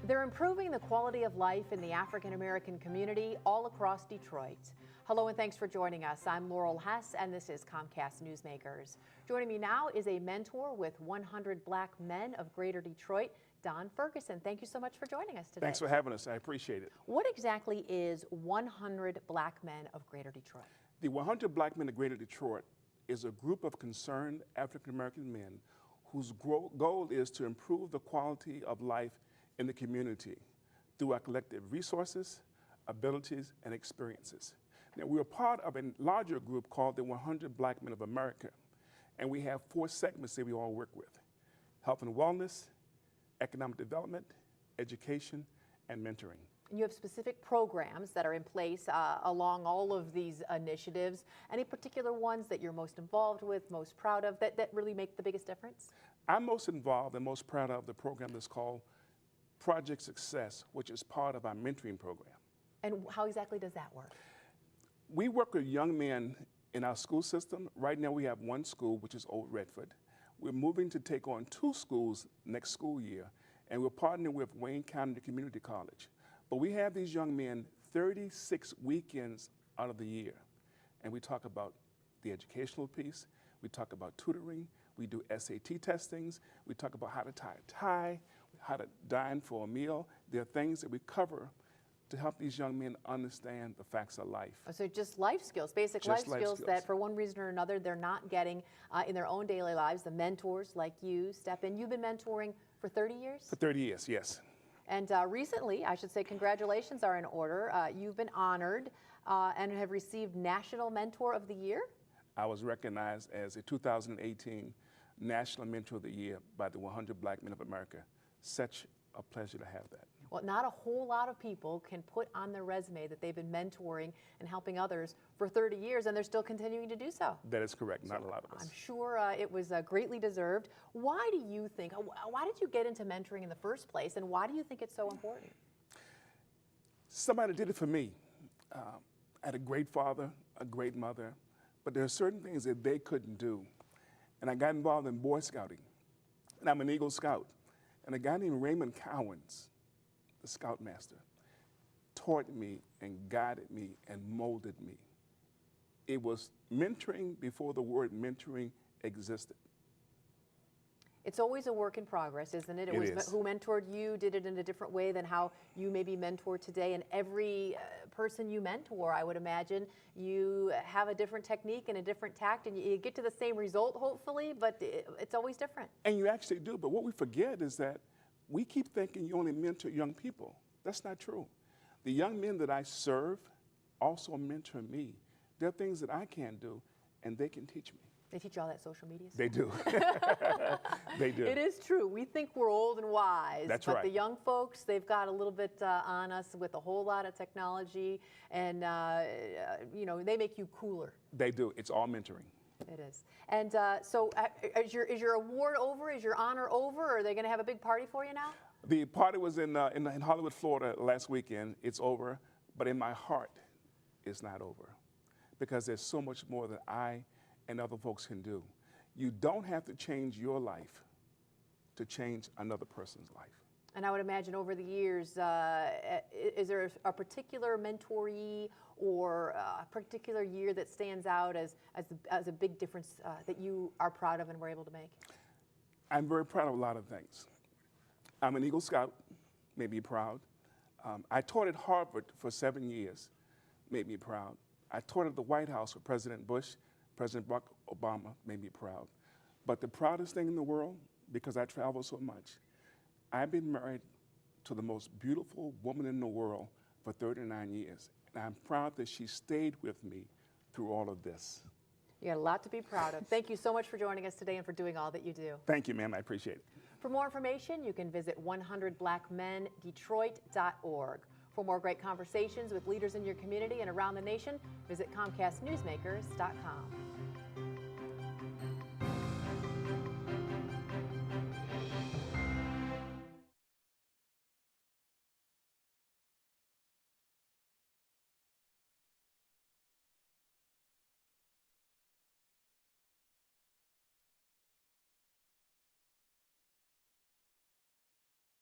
They're improving the quality of life in the African American community all across Detroit. Hello and thanks for joining us. I'm Laurel Hess and this is Comcast Newsmakers. Joining me now is a mentor with 100 Black Men of Greater Detroit, Don Ferguson. Thank you so much for joining us today. Thanks for having us. I appreciate it. What exactly is 100 Black Men of Greater Detroit? The 100 Black Men of Greater Detroit is a group of concerned African American men whose goal is to improve the quality of life in the community through our collective resources, abilities, and experiences. Now, we're part of a larger group called the 100 Black Men of America, and we have 4 segments that we all work with: health and wellness, economic development, education, and mentoring. And you have specific programs that are in place along all of these initiatives. Any particular ones that you're most involved with, most proud of, that really make the biggest difference? I'm most involved and most proud of the program that's called Project Success, which is part of our mentoring program. And how exactly does that work? We work with young men in our school system. Right now we have 1 school, which is Old Redford. We're moving to take on 2 schools next school year, and we're partnering with Wayne County Community College. But we have these young men 36 weekends out of the year, and we talk about the educational piece, we talk about tutoring, we do SAT testings, we talk about how to tie a tie, how to dine for a meal. There are things that we cover to help these young men understand the facts of life. So just life skills, basic life skills that for one reason or another they're not getting in their own daily lives. The mentors like you step in. You've been mentoring for 30 years? For 30 years, yes. And recently, I should say congratulations are in order. You've been honored and have received National Mentor of the Year. I was recognized as a 2018 National Mentor of the Year by the 100 Black Men of America. Such a pleasure to have that. Well, not a whole lot of people can put on their resume that they've been mentoring and helping others for 30 years, and they're still continuing to do so. That is correct, not a lot of us. I'm sure it was greatly deserved. Why do you think, why did you get into mentoring in the first place, and why do you think it's so important? Somebody did it for me. I had a great father, a great mother, but there are certain things that they couldn't do. And I got involved in Boy Scouting, and I'm an Eagle Scout. And a guy named Raymond Cowens, the Scoutmaster, taught me and guided me and molded me. It was mentoring before the word mentoring existed. It's always a work in progress, isn't it? It was who mentored you did it in a different way than how you may be mentored today. And every person you mentor, I would imagine, you have a different technique and a different tact, and you get to the same result, hopefully, but it's always different. And you actually do. But what we forget is that we keep thinking you only mentor young people. That's not true. The young men that I serve also mentor me. There are things that I can't do, and they can teach me. They teach you all that social media stuff? They do. They do. It is true. We think we're old and wise. That's but right. The young folks, they've got a little bit on us with a whole lot of technology, and you know, they make you cooler. They do. It's all mentoring. It is. And so is your award over? Is your honor over? Or are they going to have a big party for you now? The party was in Hollywood, Florida last weekend. It's over. But in my heart, it's not over. Because there's so much more that I and other folks can do. You don't have to change your life to change another person's life. And I would imagine over the years, is there a particular mentoree or a particular year that stands out as a big difference that you are proud of and were able to make? I'm very proud of a lot of things. I'm an Eagle Scout, made me proud. I taught at Harvard for 7 years, made me proud. I taught at the White House with President Bush, President Barack Obama, made me proud. But the proudest thing in the world, because I travel so much, I've been married to the most beautiful woman in the world for 39 years. And I'm proud that she stayed with me through all of this. You got a lot to be proud of. Thank you so much for joining us today and for doing all that you do. Thank you, ma'am. I appreciate it. For more information, you can visit 100blackmendetroit.org. For more great conversations with leaders in your community and around the nation, visit ComcastNewsmakers.com.